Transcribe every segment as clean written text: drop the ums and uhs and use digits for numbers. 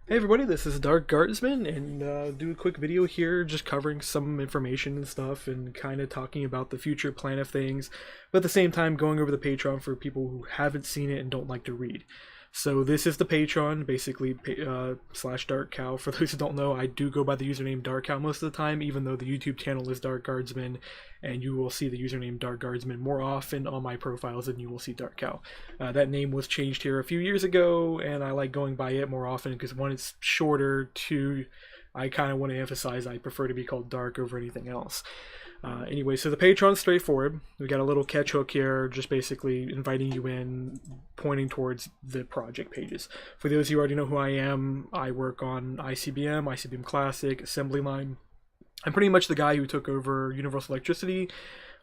Hey everybody, this is Dark Guardsman, and do a quick video here just covering some information and stuff and kind of talking about the future plan of things, but at the same time going over the Patron for people who haven't seen it and don't like to read. So this is the Patron, basically slash Dark Cow. For those who don't know, I do go by the username Dark Cow most of the time, even though the YouTube channel is Dark Guardsman, and you will see the username Dark Guardsman more often on my profiles than you will see Dark Cow. That name was changed here a few years ago, and I like going by it more often because one, it's shorter, two, I kind of want to emphasize I prefer to be called Dark over anything else. Anyway, so the Patron's straightforward. We got a little catch hook here, just basically inviting you in, pointing towards the project pages. For those of you who already know who I am, I work on ICBM, ICBM Classic, Assembly Line. I'm pretty much the guy who took over Universal Electricity,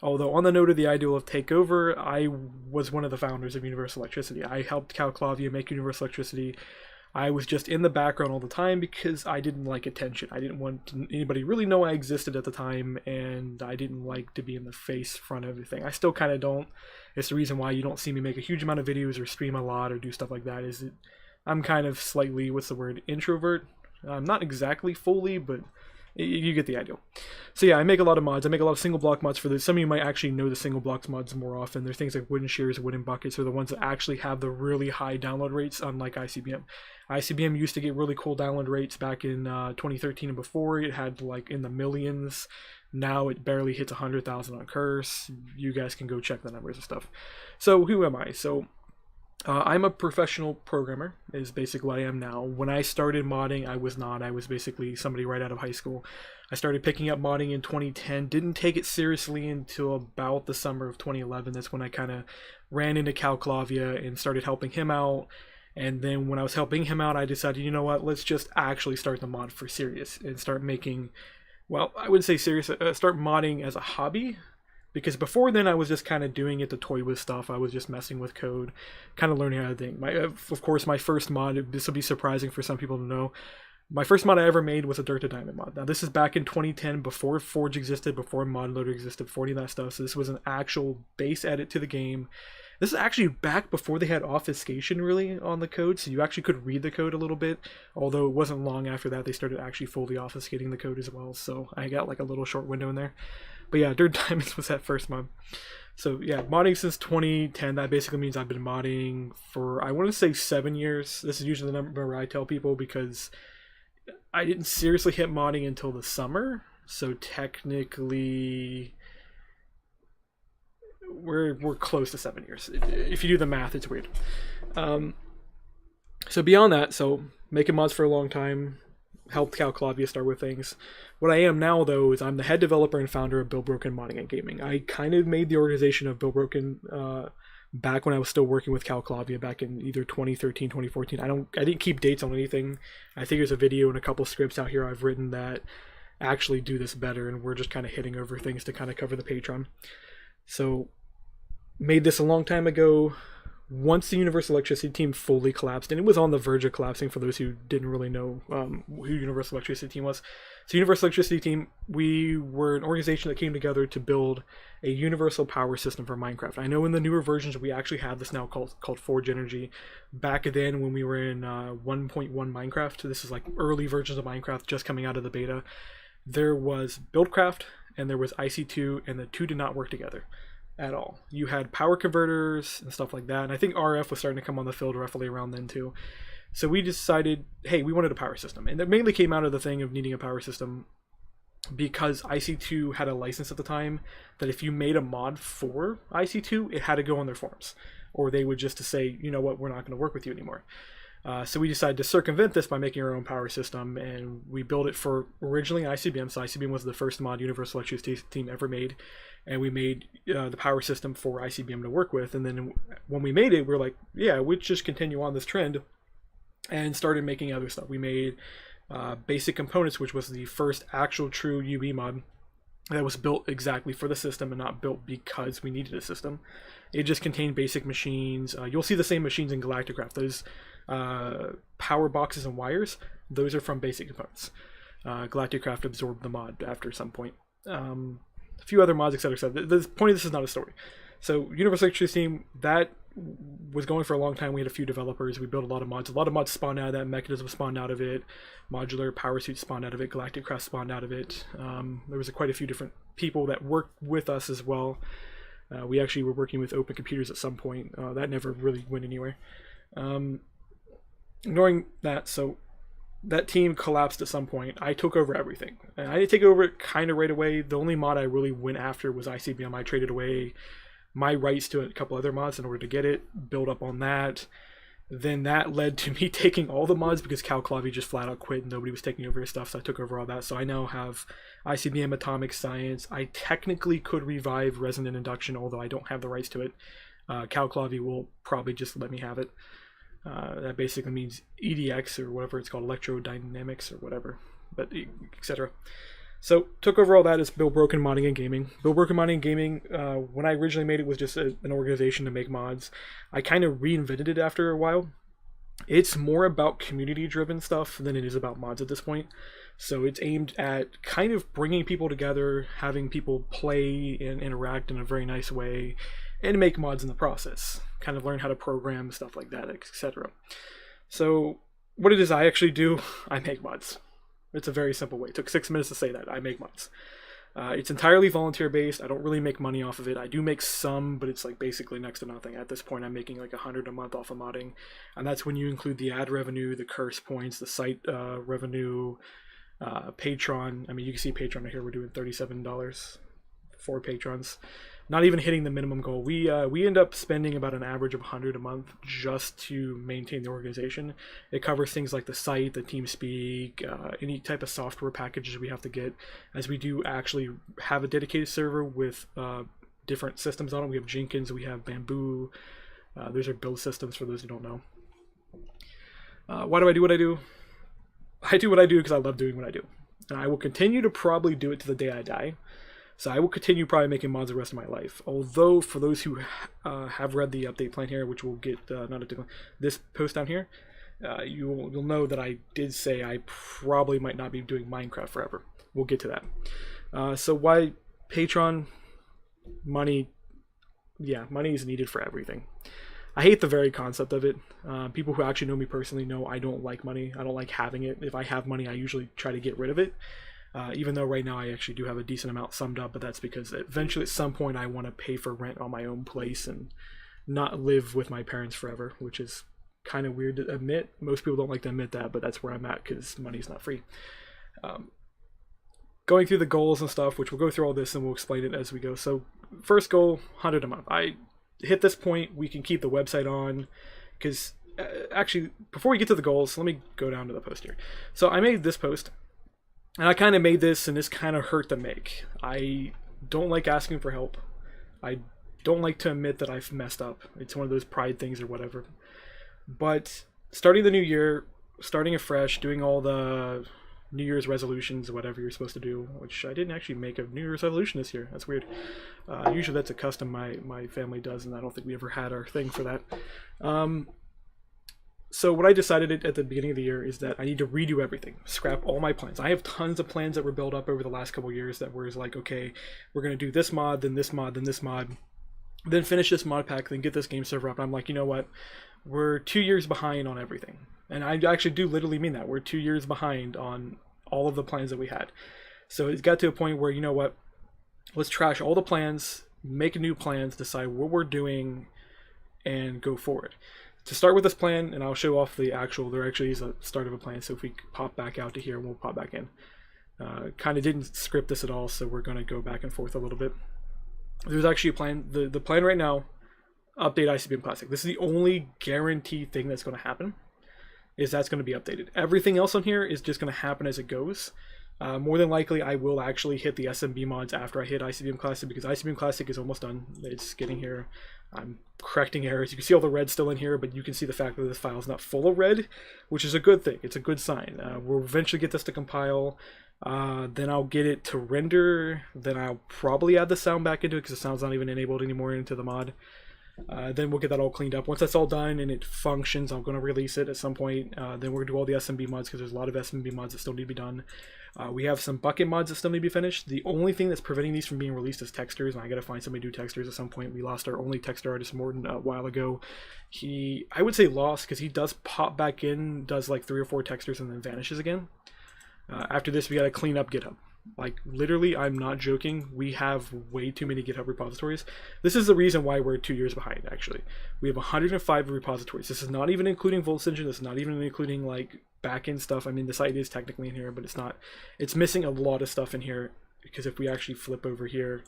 although on the note of the ideal of takeover, I was one of the founders of Universal Electricity. I helped Calclavia make Universal Electricity. I was just in the background all the time because I didn't like attention. I didn't want anybody to really know I existed at the time, and I didn't like to be in the face front of everything. I still kind of don't. It's the reason why you don't see me make a huge amount of videos or stream a lot or do stuff like that, is that I'm kind of slightly, what's the word, introvert? Not exactly fully, but you get the idea. So yeah, I make a lot of mods. I make a lot of single block mods for this. Some of you might actually know the single blocks mods more often. They're things like wooden shears, wooden buckets are the ones that actually have the really high download rates, unlike ICBM. ICBM used to get really cool download rates back in 2013 and before. It had like in the millions. Now it barely hits 100,000 on Curse. You guys can go check the numbers and stuff. So who am I? So I'm a professional programmer, is basically what I am now. When I started modding, I was not. I was basically somebody right out of high school. I started picking up modding in 2010, didn't take it seriously until about the summer of 2011. That's when I kind of ran into Calclavia and started helping him out. And then when I was helping him out, I decided, you know what, let's just actually start the mod for serious and start making, well, I wouldn't say serious, start modding as a hobby. Because before then, I was just kind of doing it to toy with stuff. I was just messing with code, kind of learning how to think. Of course, my first mod, this will be surprising for some people to know, my first mod I ever made was a Dirt to Diamond mod. Now, this is back in 2010, before Forge existed, before Mod Loader existed, before any of that stuff. So this was an actual base edit to the game. This is actually back before they had obfuscation, really, on the code, so you actually could read the code a little bit, although it wasn't long after that they started actually fully obfuscating the code as well, so I got like a little short window in there. But yeah, Dirt Diamonds was that first mod. So yeah, modding since 2010, that basically means I've been modding for, I want to say 7 years. This is usually the number I tell people because I didn't seriously hit modding until the summer, so technically we're close to 7 years. If you do the math, it's weird. So beyond that, so making mods for a long time, helped Calclavia start with things. What I am now, though, is I'm the head developer and founder of BuiltBrokenModding and Gaming. I kind of made the organization of BuiltBroken back when I was still working with Calclavia back in either 2013, 2014. I didn't keep dates on anything. I think there's a video and a couple scripts out here I've written that actually do this better, and we're just kind of hitting over things to kind of cover the Patron. So, made this a long time ago. Once the Universal Electricity team fully collapsed, and it was on the verge of collapsing for those who didn't really know who Universal Electricity team was. So Universal Electricity team, we were an organization that came together to build a universal power system for Minecraft. I know in the newer versions we actually have this now called Forge Energy. Back then when we were in 1.1 Minecraft, this is like early versions of Minecraft just coming out of the beta, there was Buildcraft and there was IC2, and the two did not work together at all. You had power converters and stuff like that, and I think RF was starting to come on the field roughly around then too. So we decided, hey, we wanted a power system, and it mainly came out of the thing of needing a power system because IC2 had a license at the time that if you made a mod for IC2, it had to go on their forums, or they would just say, you know what, we're not going to work with you anymore. So we decided to circumvent this by making our own power system, and we built it for originally ICBM. So ICBM was the first mod Universal Electricity team ever made, and we made the power system for ICBM to work with. And then when we made it, we were like, yeah, we'll just continue on this trend, and started making other stuff. We made Basic Components, which was the first actual true UB mod that was built exactly for the system and not built because we needed a system. It just contained basic machines. You'll see the same machines in Galacticraft. Those power boxes and wires, those are from Basic Components. Galacticraft absorbed the mod after some point. A few other mods, etc. The point of this is not a story. So Universal Electricity team, that was going for a long time. We had a few developers. We built a lot of mods. A lot of mods spawned out of that. Mechanism spawned out of it. Modular Power Suit spawned out of it. Galactic Craft spawned out of it. There was quite a few different people that worked with us as well. We actually were working with Open Computers at some point. That never really went anywhere. Ignoring that, so that team collapsed at some point. I took over everything. And I didn't take over it kind of right away. The only mod I really went after was ICBM. I traded away my rights to a couple other mods in order to get it, build up on that. Then that led to me taking all the mods because Cal Clavy just flat out quit and nobody was taking over his stuff, so I took over all that. So I now have ICBM Atomic Science. I technically could revive Resonant Induction, although I don't have the rights to it. Cal Clavy will probably just let me have it. That basically means EDX or whatever it's called, electrodynamics or whatever, but etc. So took over all that as BuiltBrokenModding and Gaming. BuiltBrokenModding and Gaming, when I originally made it, was just an organization to make mods. I kind of reinvented it after a while. It's more about community-driven stuff than it is about mods at this point. So it's aimed at kind of bringing people together, having people play and interact in a very nice way, and make mods in the process. Kind of learn how to program, stuff like that, etc. So what it is I actually do, I make mods. It's a very simple way. It took 6 minutes to say that. I make mods. It's entirely volunteer based. I don't really make money off of it. I do make some, but it's like basically next to nothing. At this point, I'm making like $100 a month off of modding, and that's when you include the ad revenue, the curse points, the site revenue, Patron. I mean, you can see Patron here. We're doing $37 for patrons. Not even hitting the minimum goal. We end up spending about an average of $100 a month just to maintain the organization. It covers things like the site, the TeamSpeak, any type of software packages we have to get, as we do actually have a dedicated server with different systems on it. We have Jenkins, we have Bamboo. Those are build systems for those who don't know. Why do I do what I do? I do what I do because I love doing what I do. And I will continue to probably do it to the day I die. So I will continue probably making mods the rest of my life. Although for those who have read the update plan here, which we'll get this post down here, you'll know that I did say I probably might not be doing Minecraft forever. We'll get to that. So why Patron? Money. Yeah, money is needed for everything. I hate the very concept of it. People who actually know me personally know I don't like money. I don't like having it. If I have money, I usually try to get rid of it. Even though right now I actually do have a decent amount summed up, but that's because eventually at some point I want to pay for rent on my own place and not live with my parents forever, which is kind of weird to admit. Most people don't like to admit that, but that's where I'm at because money's not free. Going through the goals and stuff, which we'll go through all this and we'll explain it as we go. So first goal, 100 a month. I hit this point, we can keep the website on, because actually before we get to the goals, let me go down to the post here. So I made this post. And I kind of made this, and this kind of hurt to make. I don't like asking for help. I don't like to admit that I've messed up. It's one of those pride things or whatever. But starting the new year, starting afresh, doing all the New Year's resolutions, whatever you're supposed to do, which I didn't actually make a New Year's resolution this year. That's weird. Usually that's a custom my family does, and I don't think we ever had our thing for that. So what I decided at the beginning of the year is that I need to redo everything, scrap all my plans. I have tons of plans that were built up over the last couple of years that were like, okay, we're going to do this mod, then this mod, then this mod, then finish this mod pack, then get this game server up. I'm like, you know what? We're 2 years behind on everything. And I actually do literally mean that. We're 2 years behind on all of the plans that we had. So it got to a point where, you know what? Let's trash all the plans, make new plans, decide what we're doing, and go forward. To start with this plan, and I'll show off the actual, there actually is a start of a plan, so if we pop back out to here, we'll pop back in. Kind of didn't script this at all, so we're going to go back and forth a little bit. There's actually a plan. The plan right now, update ICBM Classic. This is the only guaranteed thing that's going to happen, is that's going to be updated. Everything else on here is just going to happen as it goes. More than likely, I will actually hit the SMB mods after I hit ICBM Classic, because ICBM Classic is almost done. It's getting here. I'm correcting errors. You can see all the red still in here, but you can see the fact that this file is not full of red, which is a good thing. It's a good sign. We'll eventually get this to compile. Then I'll get it to render. Then I'll probably add the sound back into it, because the sound's not even enabled anymore into the mod. Then we'll get that all cleaned up. Once that's all done and it functions, I'm going to release it at some point. Then we're going to do all the SMB mods because there's a lot of SMB mods that still need to be done. We have some bucket mods that still need to be finished. The only thing that's preventing these from being released is textures, and I got to find somebody to do textures at some point. We lost our only texture artist, Morton, a while ago. I would say lost because he does pop back in, does like 3 or 4 textures, and then vanishes again. After this, we got to clean up GitHub. Like, literally, I'm not joking. We have way too many GitHub repositories. This is the reason why we're 2 years behind, actually. We have 105 repositories. This is not even including Voltsengine. This is not even including, like, backend stuff. I mean, the site is technically in here, but it's not. It's missing a lot of stuff in here, because if we actually flip over here,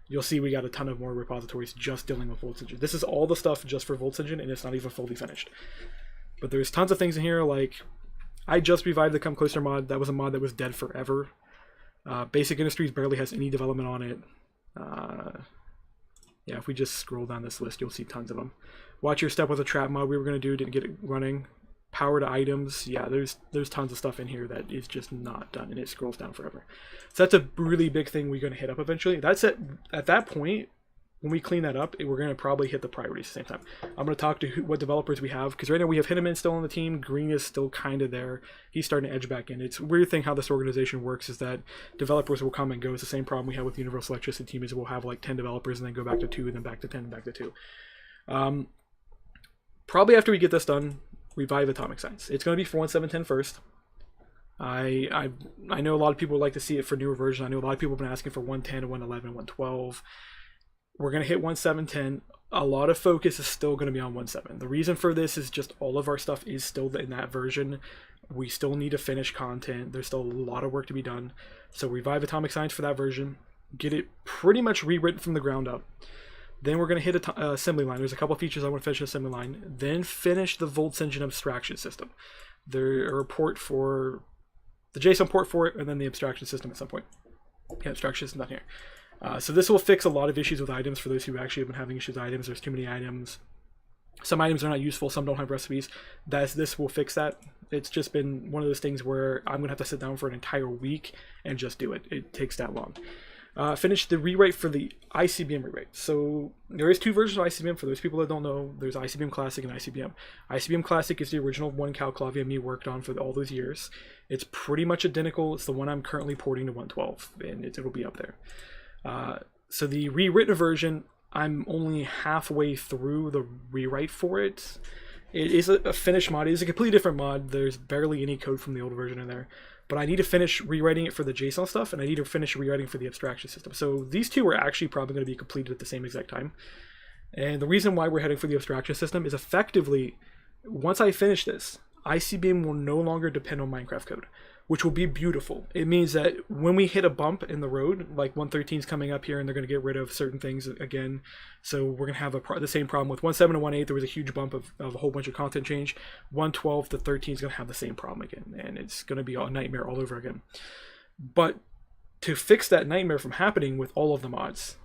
you'll see we got a ton of more repositories just dealing with Voltsengine. This is all the stuff just for Voltsengine, and it's not even fully finished. But there's tons of things in here, like, I just revived the Come Closer mod. That was a mod that was dead forever. Basic Industries barely has any development on it. Yeah, if we just scroll down this list, you'll see tons of them. Watch Your Step was a trap mod we were going to do, didn't get it running. Power to items, yeah, there's tons of stuff in here that is just not done, and it scrolls down forever. So that's a really big thing we're going to hit up eventually. That's at that point, when we clean that up, we're going to probably hit the priorities at the same time. I'm going to talk to what developers we have, because right now we have Hinneman still on the team. Green is still kind of there. He's starting to edge back in. It's a weird thing how this organization works is that developers will come and go. It's the same problem we have with the Universal Electricity team is we'll have like 10 developers and then go back to 2, and then back to 10, and back to 2. Probably after we get this done, revive Atomic Science. It's going to be for 1.7.10 first. I know a lot of people would like to see it for newer version. I know a lot of people have been asking for 1.10 and 1.11 and 1.12. We're going to hit 1.7.10. A lot of focus is still going to be on 1.7. The reason for this is just all of our stuff is still in that version. We still need to finish content. There's still a lot of work to be done. So revive Atomic Science for that version. Get it pretty much rewritten from the ground up. Then we're going to hit assembly line. There's a couple of features I want to finish assembly line. Then finish the Voltsengine abstraction system. There's a port for the JSON port for it, and then the abstraction system at some point. Yeah, abstraction system down here. So this will fix a lot of issues with items for those who actually have been having issues with items. There's too many items. Some items are not useful, some don't have recipes. This will fix that. It's just been one of those things where I'm going to have to sit down for an entire week and just do it. It takes that long. Finish the rewrite for the ICBM rewrite. So there is 2 versions of ICBM. For those people that don't know, there's ICBM Classic and ICBM. ICBM Classic is the original one Calclavia me worked on for all those years. It's pretty much identical. It's the one I'm currently porting to 1.12, and it'll be up there. So the rewritten version, I'm only halfway through the rewrite for it. It is a finished mod. It is a completely different mod. There's barely any code from the old version in there. But I need to finish rewriting it for the JSON stuff, and I need to finish rewriting for the abstraction system. So these 2 are actually probably going to be completed at the same exact time. And the reason why we're heading for the abstraction system is effectively, once I finish this, ICBM will no longer depend on Minecraft code, which will be beautiful. It means that when we hit a bump in the road, like 1.13 is coming up here and they're going to get rid of certain things again. So we're going to have the same problem with 1.7 and 1.8. There was a huge bump of a whole bunch of content change. 1.12 to 13 is going to have the same problem again. And it's going to be a nightmare all over again. But to fix that nightmare from happening with all of the mods,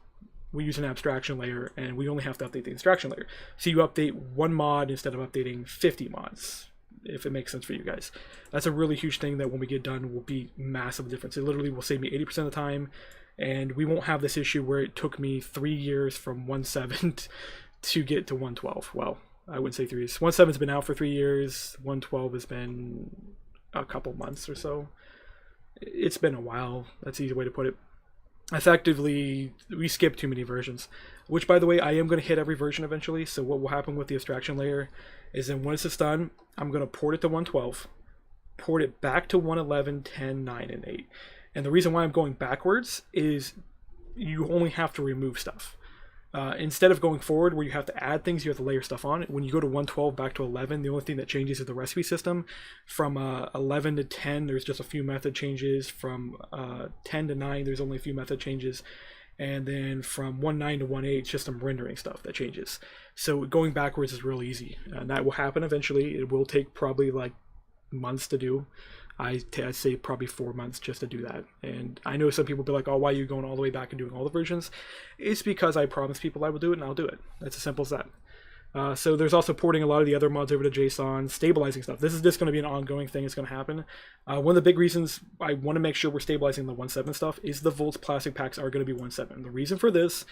we use an abstraction layer, and we only have to update the abstraction layer. So you update 1 mod instead of updating 50 mods. If it makes sense for you guys. That's a really huge thing that when we get done will be massive difference. It literally will save me 80% of the time, and we won't have this issue where it took me 3 years from 1.7 to get to 1.12. Well, I wouldn't say 3 years. 1.7's been out for 3 years. 1.12 has been a couple months or so. It's been a while. That's the easy way to put it. Effectively, we skipped too many versions, which, by the way, I am going to hit every version eventually. So what will happen with the abstraction layer is then once it's done, I'm going to port it to 1.12, port it back to 1.11, 10, 9, and 8. And the reason why I'm going backwards is you only have to remove stuff. Instead of going forward where you have to add things, you have to layer stuff on. When you go to 1.12 back to 11, the only thing that changes is the recipe system. From 11 to 10, there's just a few method changes. From 10 to 9, there's only a few method changes. And then from 1.9 to 1.8, it's just some rendering stuff that changes. So going backwards is real easy. And that will happen eventually. It will take probably like months to do. I'd say probably 4 months just to do that. And I know some people will be like, oh, why are you going all the way back and doing all the versions? It's because I promised people I would do it, and I'll do it. It's as simple as that. So there's also porting a lot of the other mods over to JSON, stabilizing stuff. This is just going to be an ongoing thing. It's going to happen. One of the big reasons I want to make sure we're stabilizing the 1.7 stuff is the Volts plastic packs are going to be 1.7. The reason for this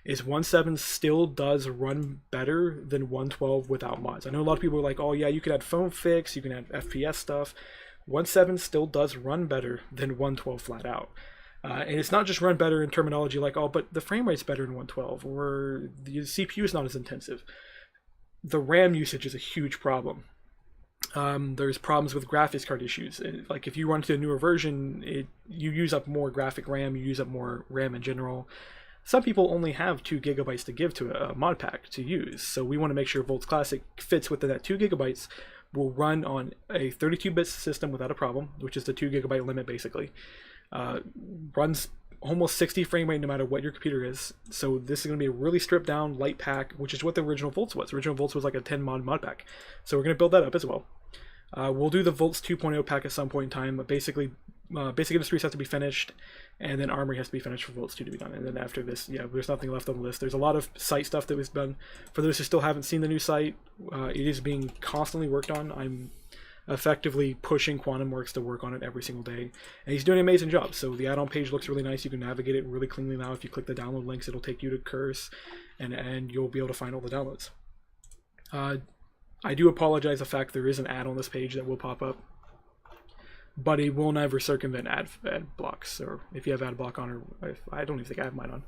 is 1.7 still does run better than 1.12 without mods. I know a lot of people are like, oh yeah, you can add phone fix, you can add FPS stuff. 1.7 still does run better than 1.12 flat out. And it's not just run better in terminology like, oh, but the frame rate's better in 1.12, or the CPU is not as intensive. The RAM usage is a huge problem. There's problems with graphics card issues. Like if you run to a newer version, you use up more graphic RAM, you use up more RAM in general. Some people only have 2 gigabytes to give to a mod pack to use, so we want to make sure Volts Classic fits within that 2 gigabytes, will run on a 32-bit system without a problem, which is the 2 gigabyte limit basically. Runs almost 60 frame rate no matter what your computer is. So this is going to be a really stripped down light pack, which is what the original Volts was. Original Volts was like a 10 mod pack. So we're going to build that up as well. We'll do the Volts 2.0 pack at some point in time, but basically Basic Industries has to be finished, and then Armory has to be finished for Volts 2 to be done. And then after this, yeah, there's nothing left on the list. There's a lot of site stuff that was done. For those who still haven't seen the new site, it is being constantly worked on. I'm effectively pushing QuantumWorks to work on it every single day, and he's doing an amazing job. So the add-on page looks really nice. You can navigate it really cleanly now. If you click the download links, it'll take you to Curse, and you'll be able to find all the downloads. I do apologize the fact there is an ad on this page that will pop up, but it will never circumvent ad blocks, or if you have ad block on, or I don't even think I have mine on,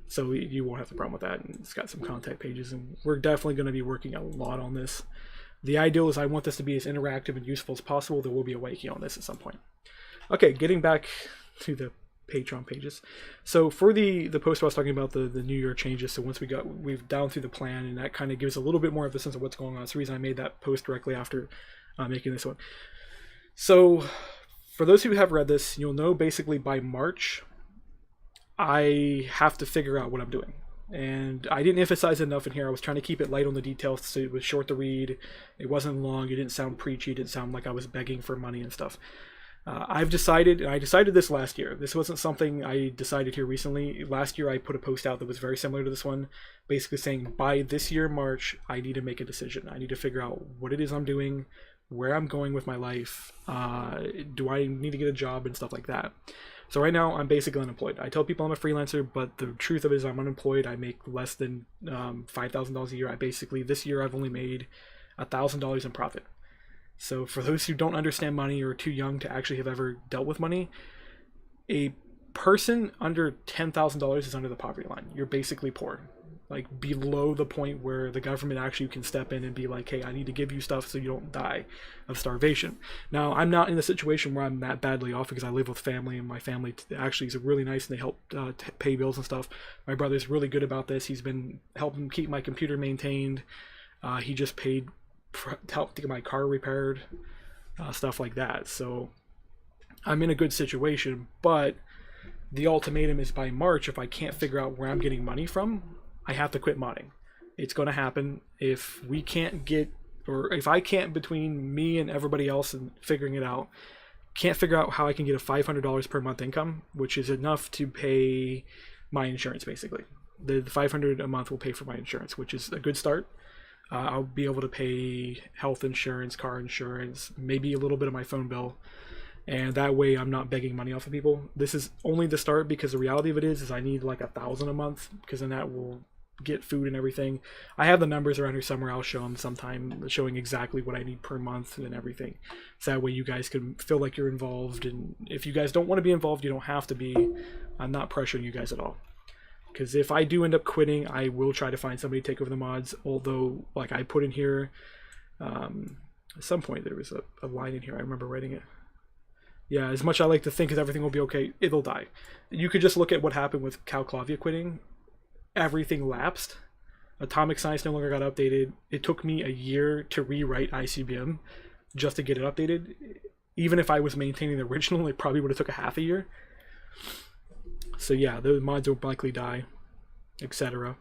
so you won't have the problem with that. And it's got some contact pages, and we're definitely going to be working a lot on this. The ideal is I want this to be as interactive and useful as possible. There will be a wiki on this at some point. Okay, getting back to the Patron pages. So for the post I was talking about the New Year changes, so once we've down through the plan, and that kind of gives a little bit more of a sense of what's going on. That's the reason I made that post directly after making this one. So for those who have read this, you'll know basically by March, I have to figure out what I'm doing. And I didn't emphasize enough in here. I was trying to keep it light on the details so it was short to read. It wasn't long. It didn't sound preachy. It didn't sound like I was begging for money and stuff. I've decided, and I decided this last year. This wasn't something I decided here recently. Last year I put a post out that was very similar to this one, basically saying by this year, March, I need to make a decision. I need to figure out what it is I'm doing, where I'm going with my life. Do I need to get a job and stuff like that? So right now I'm basically unemployed. I tell people I'm a freelancer, but the truth of it is I'm unemployed. I make less than $5,000 a year. This year I've only made $1,000 in profit. So for those who don't understand money or are too young to actually have ever dealt with money, a person under $10,000 is under the poverty line. You're basically poor, like below the point where the government actually can step in and be like, hey, I need to give you stuff so you don't die of starvation. Now, I'm not in a situation where I'm that badly off because I live with family, and my family actually is really nice, and they help pay bills and stuff. My brother's really good about this. He's been helping keep my computer maintained. He just paid to help to get my car repaired, stuff like that. So I'm in a good situation, but the ultimatum is by March, if I can't figure out where I'm getting money from, I have to quit modding. It's going to happen. If we can't get, or if I can't, between me and everybody else and figuring it out, can't figure out how I can get a $500 per month income, which is enough to pay my insurance basically. The $500 a month will pay for my insurance, which is a good start. I'll be able to pay health insurance, car insurance, maybe a little bit of my phone bill. And that way I'm not begging money off of people. This is only the start, because the reality of it is I need like $1,000 a month, because then that will get food and everything. I have the numbers around here somewhere. I'll show them sometime, showing exactly what I need per month and everything. So that way you guys can feel like you're involved. And if you guys don't want to be involved, you don't have to be. I'm not pressuring you guys at all. Because if I do end up quitting, I will try to find somebody to take over the mods. Although, like I put in here, at some point there was a line in here. I remember writing it. Yeah, as much I like to think that everything will be okay, it'll die. You could just look at what happened with Calclavia quitting. Everything lapsed. Atomic Science no longer got updated. It took me a year to rewrite ICBM just to get it updated. Even if I was maintaining the original, it probably would have took a half a year. So yeah, those mods will likely die, etc.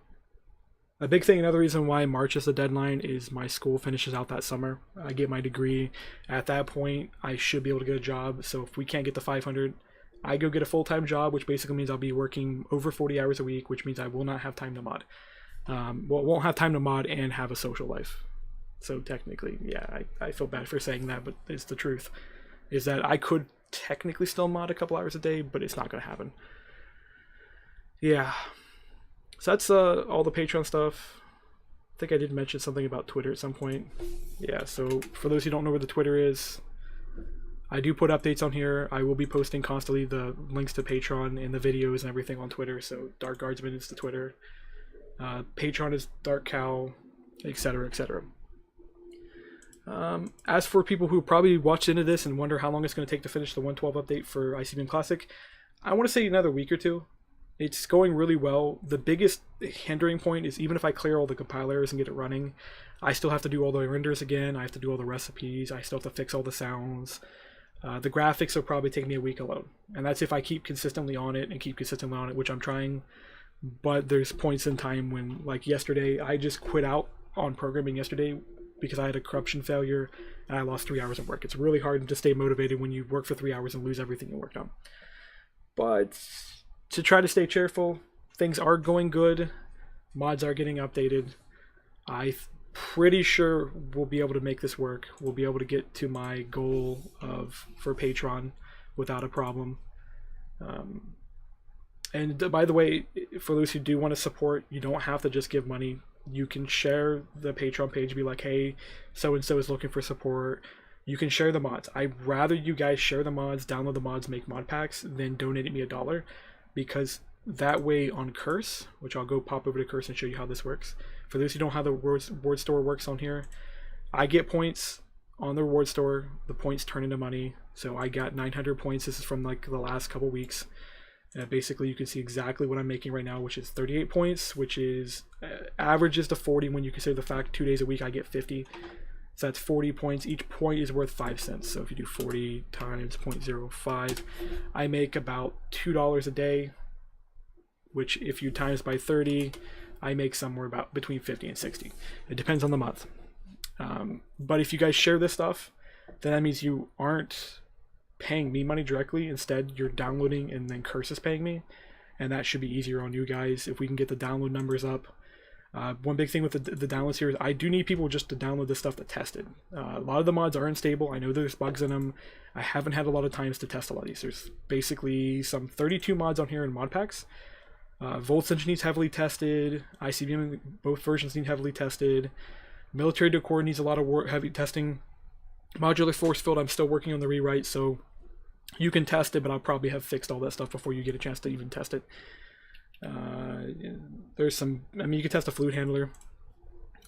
A big thing, another reason why March is the deadline, is my school finishes out that summer. I get my degree. At that point, I should be able to get a job. So if we can't get the 500, I go get a full-time job, which basically means I'll be working over 40 hours a week, which means I will not have time to mod. Well, won't have time to mod and have a social life. So technically, yeah, I feel bad for saying that, but it's the truth. Is that I could technically still mod a couple hours a day, but it's not going to happen. Yeah. So that's all the Patreon stuff. I think I did mention something about Twitter at some point. Yeah, so for those who don't know where the Twitter is, I do put updates on here. I will be posting constantly the links to Patreon and the videos and everything on Twitter. So Dark Guardsman is the Twitter. Patreon is Dark Cow, etc., etc. As for people who probably watched into this and wonder how long it's going to take to finish the 1.12 update for ICBM Classic, I want to say another week or two. It's going really well. The biggest hindering point is even if I clear all the compilers and get it running, I still have to do all the renders again. I have to do all the recipes. I still have to fix all the sounds. The graphics will probably take me a week alone. And that's if I keep consistently on it and keep consistently on it, which I'm trying. But there's points in time when, like yesterday, I just quit out on programming yesterday because I had a corruption failure and I lost 3 hours of work. It's really hard to stay motivated when you work for 3 hours and lose everything you worked on. But to try to stay cheerful, things are going good. Mods are getting updated. I'm pretty sure we'll be able to make this work. We'll be able to get to my goal for Patron without a problem. And by the way, for those who do want to support, you don't have to just give money. You can share the Patreon page, be like, hey, so-and-so is looking for support. You can share the mods. I'd rather you guys share the mods, download the mods, make mod packs, than donate me $1. Because that way on Curse, which I'll go pop over to Curse and show you how this works. For those who don't know how the reward store works on here, I get points on the reward store. The points turn into money. So I got 900 points. This is from like the last couple weeks. Basically, you can see exactly what I'm making right now, which is 38 points, which is averages to 40 when you consider the fact 2 days a week I get 50. So that's 40 points. Each point is worth 5 cents. So if you do 40 times 0.05, I make about $2 a day, which if you times by 30, I make somewhere about between 50 and 60. It depends on the month. But if you guys share this stuff, then that means you aren't paying me money directly. Instead, you're downloading and then Curse is paying me. And that should be easier on you guys if we can get the download numbers up. One big thing with the downloads here is I do need people just to download this stuff to test it. A lot of the mods are unstable. I know there's bugs in them. I haven't had a lot of times to test a lot of these. There's basically some 32 mods on here in mod packs. Voltcentre needs heavily tested. ICBM, both versions need heavily tested. Military Decor needs a lot of heavy testing. Modular Force Field, I'm still working on the rewrite, so you can test it, but I'll probably have fixed all that stuff before you get a chance to even test it. There's some, I mean, you can test a Fluid Handler.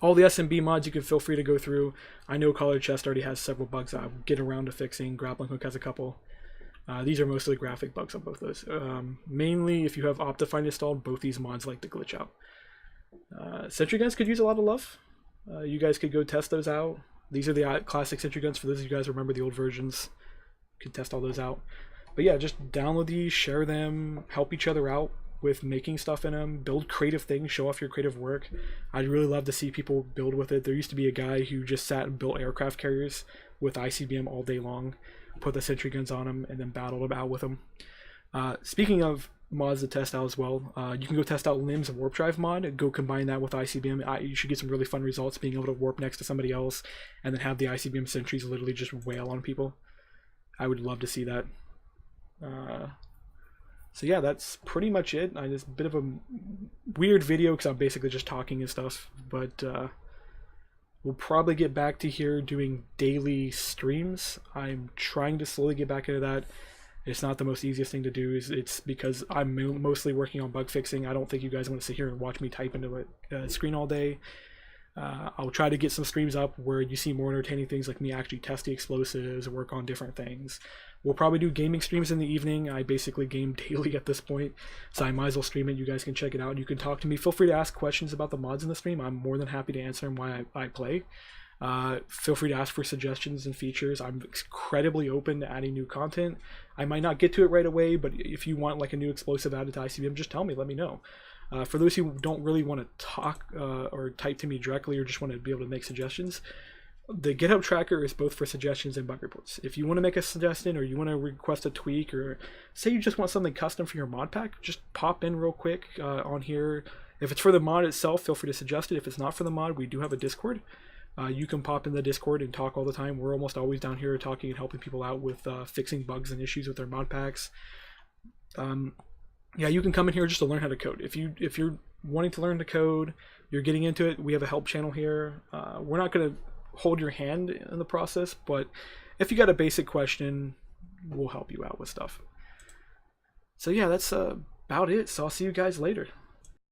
All the SMB mods you can feel free to go through. I know Collar Chest already has several bugs I'll get around to fixing. Grappling Hook has a couple. These are mostly graphic bugs on both those. Mainly, if you have Optifine installed, both these mods like to glitch out. Sentry Guns could use a lot of love. You guys could go test those out. These are the classic Sentry Guns for those of you guys who remember the old versions. You can test all those out. But yeah, just download these, share them, help each other out with making stuff in them, build creative things, show off your creative work. I'd really love to see people build with it. There used to be a guy who just sat and built aircraft carriers with ICBM all day long, put the Sentry Guns on them, and then battled them out with them. Speaking of mods to test out as well, you can go test out Limbs and Warp Drive mod and go combine that with ICBM. You should get some really fun results being able to warp next to somebody else and then have the ICBM sentries literally just wail on people. I would love to see that. So yeah, that's pretty much it. It's a bit of a weird video because I'm basically just talking and stuff, but we'll probably get back to here doing daily streams. I'm trying to slowly get back into that. It's not the most easiest thing to do. It's because I'm mostly working on bug fixing. I don't think you guys want to sit here and watch me type into a screen all day. I'll try to get some streams up where you see more entertaining things like me actually test the explosives, work on different things. We'll probably do gaming streams in the evening. I basically game daily at this point, so I might as well stream it. You guys can check it out. You can talk to me. Feel free to ask questions about the mods in the stream. I'm more than happy to answer them why I play. Feel free to ask for suggestions and features. I'm incredibly open to adding new content. I might not get to it right away, but if you want like a new explosive added to ICBM, just tell me, let me know. For those who don't really want to talk or type to me directly or just want to be able to make suggestions, the GitHub tracker is both for suggestions and bug reports. If you want to make a suggestion or you want to request a tweak or say you just want something custom for your mod pack, just pop in real quick on here If it's for the mod itself, feel free to suggest it. If it's not for the mod, we do have a Discord. You can pop in the Discord and talk all the time. We're almost always down here talking and helping people out with fixing bugs and issues with their mod packs. Yeah, you can come in here just to learn how to code. If you're wanting to learn to code, you're getting into it, we have a help channel here. We're not going to hold your hand in the process, but if you got a basic question, we'll help you out with stuff. So yeah, that's about it. So I'll see you guys later.